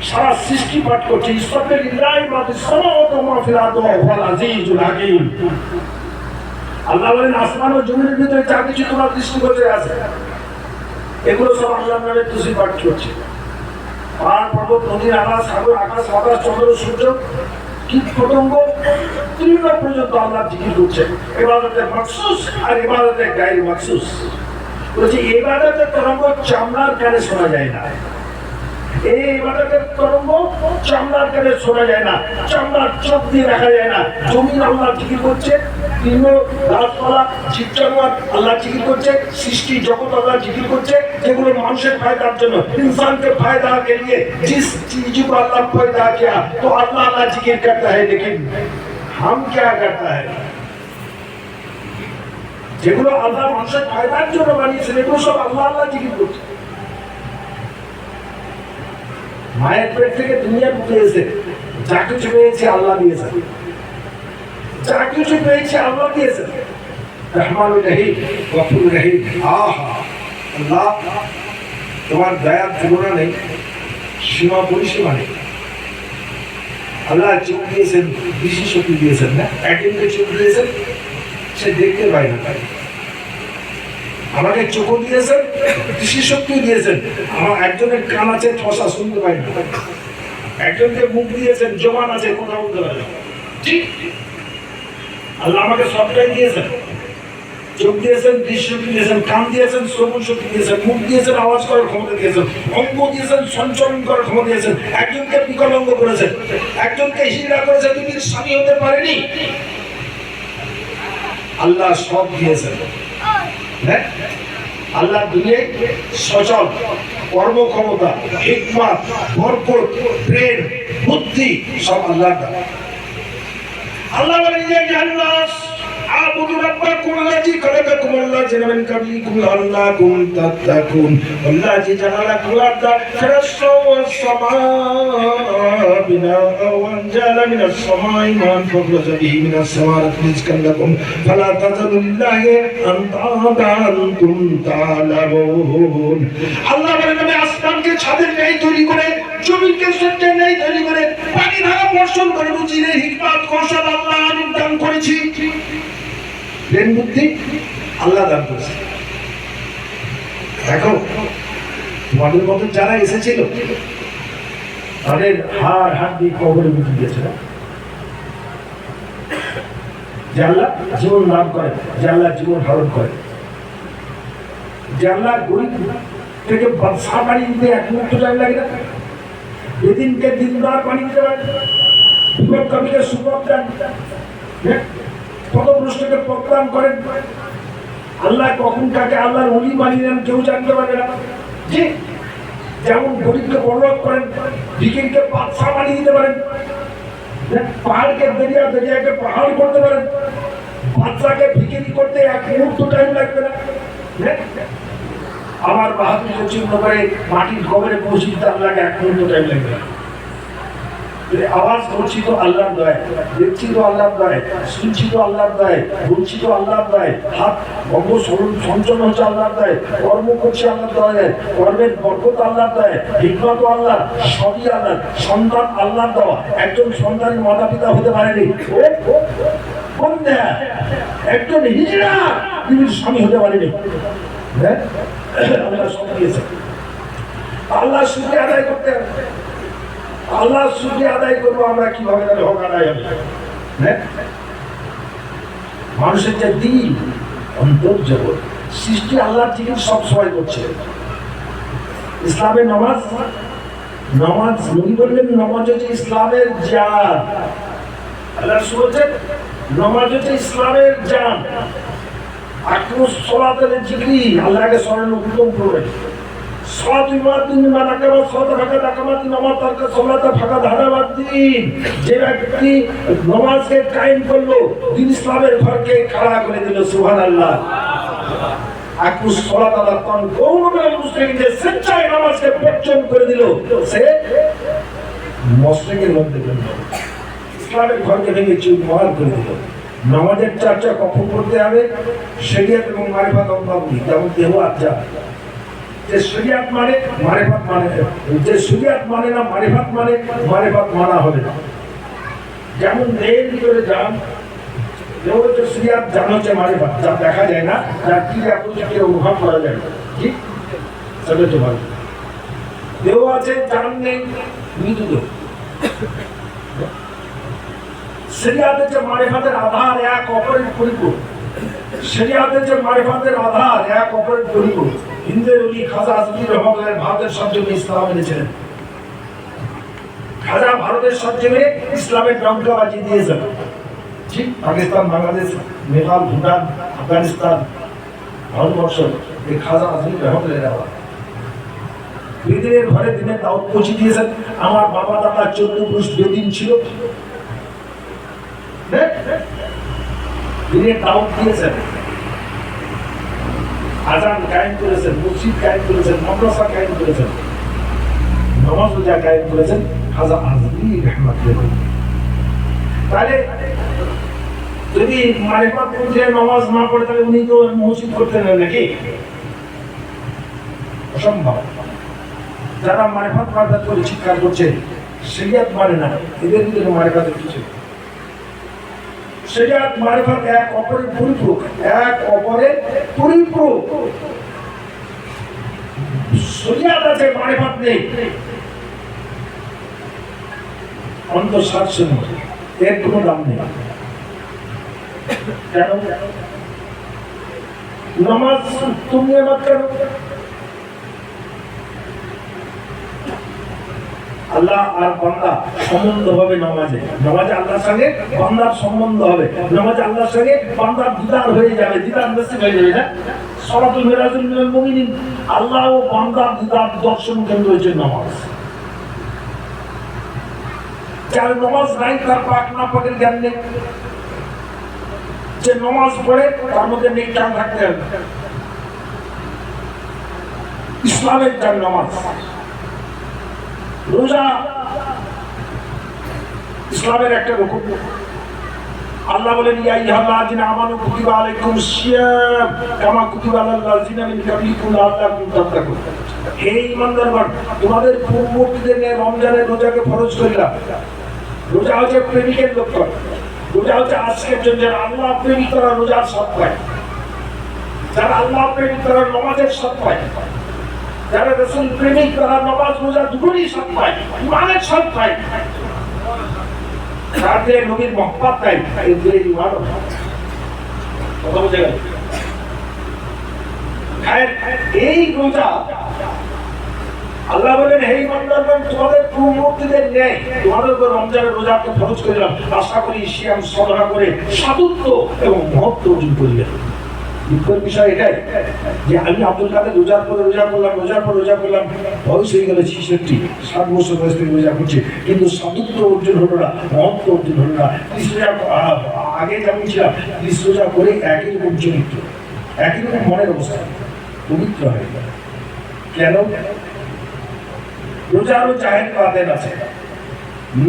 সারা সৃষ্টি পাঠ করছে ইসরাফিল লিল্লাহি মা ফিস সামাওয়াতি ওয়া মা ফিল আরদি ওয়া হুয়াল আজিজুল হাকীম। আল্লাহ বলেন আসমান ও জমিনের ভিতরে যা কিছু তোমার দৃষ্টিগোচরে আছে এগুলো সব আল্লাহর নামে তাসবিহ পাঠ করছে। পাহাড় পর্বত নদী নালা সাগর আকাশ বাতাস চন্দ্র সূর্য কীট পতঙ্গ তৃণ পর্যন্ত আল্লাহ জিকির করছে। ইবাদতে মাখসুস আর ইবাদতে গায়র মাখসুস। বলছে ইবাদতের তরঙ্গ চামড়ার কানে শোনা যায় না, এই ইবাদতের তরঙ্গ চামড়ার কানে শোনা যায় না, চামড়ার চোখ দিয়ে দেখা যায় না। জমিন আল্লাহ জিকির করছে, তৃণ গাছপালা জীবজানোয়ার আল্লাহ জিকির করছে, সৃষ্টি জগৎ আল্লাহ জিকির করছে, যেগুলো মানুষের ফায়দার জন্য, इंसान के फायदा के लिए जिस चीज को अल्लाह पैदा किया तो अल्लाह अल्लाह जिक्र करता है, लेकिन हम क्या करता है? যেগুলো আল্লাহ মানুষের ফায়দার জন্য বানিয়েছেন এগুলো সব আল্লাহ আল্লাহ জিকির করছে। মায়ের পেট থেকে দুনিয়া পেয়েছে, যা কিছু পেয়েছে আল্লাহ দিয়েছে, যা কিছু পেয়েছে আল্লাহ দিয়েছে। রহমানুর রহিম গফুর রহিম। আহা আল্লাহ, তোমার দয়ার তুলনা নেই, সীমা পরিসীমা নেই। আল্লাহ চোখ দিয়েছেন, দৃষ্টি শক্তি দিয়েছেন না, একজনকে চোখ দিয়েছেন সে দেখতে পায় না, আমাকে চোখ দিয়েছেন, দৃষ্টি শক্তি দিয়েছেন, আমার একজনের কান আছে ঠসা শুনতে পাই না, একজনকে মুখ দিয়েছেন জবান আছে কথা বলতে পারে। ঠিক আল্লাহ আমাকে সবটাই দিয়েছেন, চোখ দিয়েছেন, দৃষ্টি দিয়েছেন, কান দিয়েছেন, শ্রবণ শক্তি দিয়েছেন, মুখ দিয়েছেন, আওয়াজ করার ক্ষমতা দিয়েছেন, অঙ্গ দিয়েছেন, সঞ্চালন করার ক্ষমতা দিয়েছেন। একজনকে বিকলাঙ্গ করেছেন, একজনকে হিজড়া করেছেন, তুমি স্বামী হতে পারেনি। আল্লাহ সব দিয়েছেন। হ্যাঁ, আল্লাহ দুনিয়ায় সচল কর্মক্ষমতা, হিকমত, বরকত, ব্রেন, বুদ্ধি সব আল্লাহর দেওয়া। আল্লাহ বলেন যে জান্নাত আবুদু রাব্বাকুম আল্লাযী খালাকাকুম ওয়াল্লাযীনা মিন ক্বাবলিকুম লাআল্লাকুম তাত্তাকুন ওয়াল্লাযী জাআলা লাকুম আল-আরদা ফিরাশাও ওয়াস-সামাআ বিনাআ ওয়া আনজালা মিনাস সামাই মা'আন ফাখরাজা বিহি মিনাস সামারাতি রিজকান লাকুম ফালা তাযালু লিল্লাহি আনতুম তা'লামুন। আল্লাহ বলেন আমি আসমানকে ছাদের ন্যায় তৈরি করে, জমিনকে সূর্যের ন্যায় তৈরি করে, পানি ধারা বর্ষণ করে বুঝিয়ে হিকমত কৌশল আল্লাহ আমি দান করেছি। ব্রেন বুদ্ধি আল্লাহ দান করেছে। দেখো তোমাদের মতো যারা এসেছিল তাদের হাড় হাড্ডি কবরে বুঝে দিয়েছে না, যে আল্লাহ জীবন লাভ করে, যে আল্লাহ জীবন ধারণ করে, যে আল্লাহ গরিব থেকে বাদশা বাড়ি দিতে এক মুহূর্ত টাইম লাগে না, যেদিনকে দিনদার বাড়ি দিতে পারে, বিপদ কবিকে সুপথ দেন, পথভ্রষ্টকে প্রত্যান করেন। আল্লাহ কখন কাকে আল্লাহর ওলি বানিয়ে দেন কেউ জানতে পারে না। যে যেমন গরিবকে বড়লোক করেন, ভিখিরিকে বাদশা বানিয়ে দিতে পারেন, পাহাড়কে দরিয়া, দরিয়াকে পাহাড় করতে পারেন, বাদশাকে ভিখিরি করতে এক মুহূর্ত টাইম লাগবে না। আমার বাহাদুরকে চিহ্ন করে মাটির কবরে পৌঁছে দিতে আল্লাহকে এক মুহূর্ত টাইম লাগবে না। আওয়াজ করছি তো আল্লাহর দয়ায়, দেখছি তো আল্লাহর দয়ায়, শুনছি তো আল্লাহর দয়ায়, বলছি তো আল্লাহর দয়ায়, হাত অঙ্গ সঞ্চালন হচ্ছে আল্লাহর দয়ায়, কর্ম করছি আল্লাহর দয়ায়, কর্মের বরকত আল্লাহর দয়ায়, হিকমত আল্লাহ, সবই আল্লাহ। সন্তান আল্লাহর দেওয়া, একজন সন্তানের মাতা পিতা হতে পারেনি, একজন হিজড়া তিনি স্বামী হতে পারেনি। হ্যাঁ, আল্লাহ সব দিয়েছে। আল্লাহ শুকরিয়া আদায় করতে হবে। আল্লাহ শুকরিয়া আদায় করবো আমরা কিভাবে, তাহলে হক আদায় হবে। হ্যাঁ, মানুষের যে দিন অন্তর্জগৎ সৃষ্টি আল্লাহর জিকির সব সময় করছে। ইসলামের নামাজ, নামাজ নবী বললেন নামাজ হচ্ছে ইসলামের জান। আল্লাহ বলছেন নামাজ হচ্ছে ইসলামের জান। আকিমুস সালাতা লিযিকরি, আল্লাহকে স্মরণ উত্তম করবেন। যে ব্যক্তি নামাজকে কায়েম করলো, দিন ইসলামের ঘরকে খাড়া করে দিল। সুবহানাল্লাহ। আকিমুস সালাতা লাকুন কওমুল মুসলিমিন, সচ্চাই নামাজকে বর্জন করে দিল, সে মুশরিকের মধ্যে গেল, ইসলামের ঘরকে ভেঙে চুরমার করে দিল। নামাজের চর্চা কখন করতে হবে? শরীয়ত এবং মারিফাত অঙ্গাবলী, যেমন দেহ আজ্জা। যে শরিয়াত মানে মারিফাত মানে, যে শরিয়াত মানে না মারিফাত মানে, মারিফাত মানা হবে না। যেমন দেহের ভিতরে যান, যে শরিয়াত জানা হচ্ছে মারিফাত, যা দেখা যায় না, যা কি আপনাকে অনুভব করা যায় না, ঠিক সেটা তো ভালো। দেহ আছে, জান নেই, মৃত্যু দেহ। শরিয়াতের যে মারিফাতের আধার এক অপরের পরিপূর্ণ, শরিয়াতের যে মারিফাতের আধার এক অপরের পরিপূর্ণ। হিন্দের উনি খাজা আজমির রহমানের ভারতের সবচেয়ে ইসলাম এনেছিলেন। খাজা ভারতের সবচেয়ে ইসলামের ডঙ্কা বাজিয়ে দিয়েছেন, ঠিক পাকিস্তান, বাংলাদেশ, নেপাল, ভুটান, আফগানিস্তান, ভারতবর্ষ, এই খাজা আজমির রহমানের আওয়াজ। বেদিনের ঘরে দিনের দাওয়াত পৌঁছে দিয়েছেন। আমার বাবা দাদা 14 পুরুষ বেদিন ছিল, দিনের দাওয়াত দিয়েছেন, আজান কায়েম করেছেন, মসজিদ কায়েম করেছেন, মাদ্রাসা কায়েম করেছেন, নামাজ রোজা কায়েম করেছেন খাজা আজমির রহমাতুল্লাহ। তাহলে যদি মারিফাত পৌঁছে নামাজ না পড়ে, তাহলে উনি তো মসজিদ করতেন নাকি? অসম্ভব। যারা মারিফাত মারিফাত করে চিৎকার করছে, শরিয়াত মানে না, এদের ভিতরে মারিফাতের কিছু। শরিয়াত মারিফাত এক অপরের পরিপূরক, এক অপরের পরিপূরক। শরিয়াত আছে, মারিফাত নেই, অন্তঃসার শূন্য, এর কোনো দাম নেই। কেন? নামাজ তুমি আমার কেন? আল্লাহ আর বান্দা সম্বন্ধ হবে নামাজে, নামাজে আল্লাহর সঙ্গে বান্দার সম্বন্ধ হবে, নামাজে আল্লাহর সঙ্গে বান্দার দিদার হয়ে যাবে, দিদার নসিব হয়ে যাবে। না সালাতুল মিরাজুল মিনাল মুমিনিন, আল্লাহ ও বান্দার দিদার দর্শন কেন্দ্র হচ্ছে নামাজ। যার নামাজ নাই তার পাক না পাকের জ্ঞান নেই। যে নামাজ পড়ে তার মধ্যে নিষ্ঠা থাকতে হবে। ইসলামের যার নামাজ, রোজা ইসলামের একটা রকম। আল্লাহ বলেন ইয়া আইয়ুহাল্লাযিনা আমানু কুতিবা আলাইকুমুস সিয়াম কামা কুতিবা আলাল লাযিনা মিন ক্বাবলিকুম লাআল্লাকুম তাত্তাকুন। হে ঈমানদারগণ, তোমাদের পূর্ববর্তীদের নিয়ে রমজানের রোজাকে ফরজ করলাম। রোজা হচ্ছে প্রেমিকের লক্ষণ, রোজা হচ্ছে আজকের জন্য। যারা আল্লাহ প্রেমিক তারা রোজার স্বাদ পায়, যারা আল্লাহ প্রেমিক তারা নামাজের স্বাদ পায়, যারা রাসূল প্রেমিক তারা নামাজ রোজা দুটোরই স্বাদ পায়, ইমানের স্বাদ পায়। যাদের নবীর মহব্বত নাই, এদের ইমান কথা বুঝে গেল। এই রোজা আল্লাহ বলেন হে ঈমানদারগণ, তোমাদের পূর্ববর্তীদের ন্যায় তোমাদের উপর রমজানের রোজাকে ফরজ করলাম, আশা করি সিয়াম সাধনা করে সাধুত্ব এবং মহত্ব অর্জন করিবে। দুঃখের বিষয় এটাই যে আমি আব্দুল কাদের রোজার পরে রোজা করলাম, রোজার পর রোজা করলাম, বয়স হয়ে গেল 66, 7 বছর বয়স থেকে রোজা করছে, কিন্তু সাধুত্ব অর্জন হলো না, মহত্ব অর্জন হলো না। 30 রোজা আগে যেমন ছিলাম, 30 রোজা করে একই রকম চরিত্র, একই রকম মনের অবস্থা, পবিত্র হয়ে গেল। কেন? রোজারও জাহের বাদেন আছে,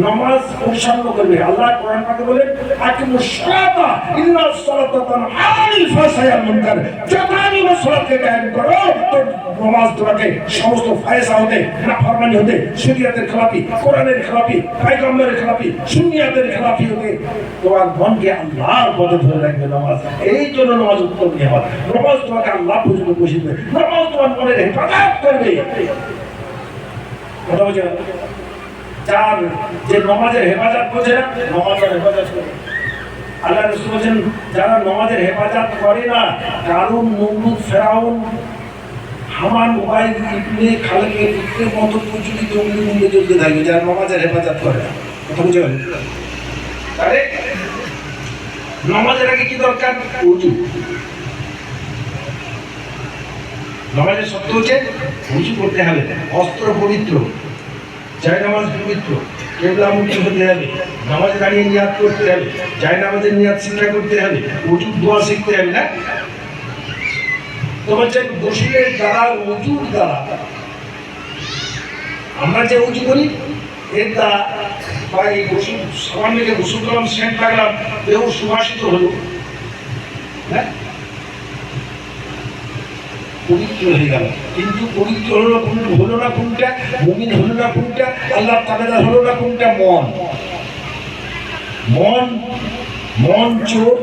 নামাজ পরিচালনা করবে। আল্লাহ কোরআন পাকে বলেন আকিমুস সালাতা ইন্নাস সালাতা তানহা আনিল ফাহশাই ওয়াল মুনকার। যতই সালাতকে কায়েম করো, তো নামাজ তোমাকে সমস্ত ফায়সা হতে, নাফরমানি হতে, শরীয়তের খেলাপি, কোরআনের খেলাপি, পয়গম্বরের খেলাপি, সুন্নিয়াতের খেলাপি হতে তোমার মনকে আল্লাহর পথে ধরে রাখবে নামাজ। এই জন্য নামাজ উত্তম নিয়ামত। নামাজ তোমাকে আল্লাহ পর্যন্ত পৌঁছে দেবে, নামাজ তোমার মনের হেফাজত করবে। কথা বুঝে গেল? যার যে নামাজের হেফাজত করছে না, নামাজের হেফাজত করে। আল্লাহ রাসূল বলেন যারা নামাজের হেফাজত করে না, কারুন, নমরুদ, ফেরাউন, হামান, উবাইদ ইবনে খালেকের পুত্রের মতো প্রচুরি জঙ্গি মুন্ডে জ্বলতে থাকবে, যারা নামাজের হেফাজত করে না। কথা বুঝে গেল? তাহলে নামাজের আগে কি দরকার? উযু। নামাজের শর্ত হচ্ছে উযু করতে হবে, অস্ত্র পবিত্র, জায়নামাজ পবিত্র, কিবলামুখী হতে হবে, নামাজে দাঁড়িয়ে নিয়াত করতে হবে, জায়নামাজের নিয়াত শিক্ষা করতে হবে, উযুর দোয়া শিখতে হবে। না তো বলছেন গোসলের দ্বারা, উযুর দ্বারা, আমরা যে উযু করি এর দ্বারা, বা এই গোসল সাবান মেখে গোসল করলাম, সেন্ট লাগলাম, দেহ সুবাসিত হলো, পবিত্র হয়ে গেল। কিন্তু পবিত্র হলো না কোনটা? মুমিন হলো না কোনটা? আল্লাহ তাআলা হলো না কোনটা? মন। মন চোর।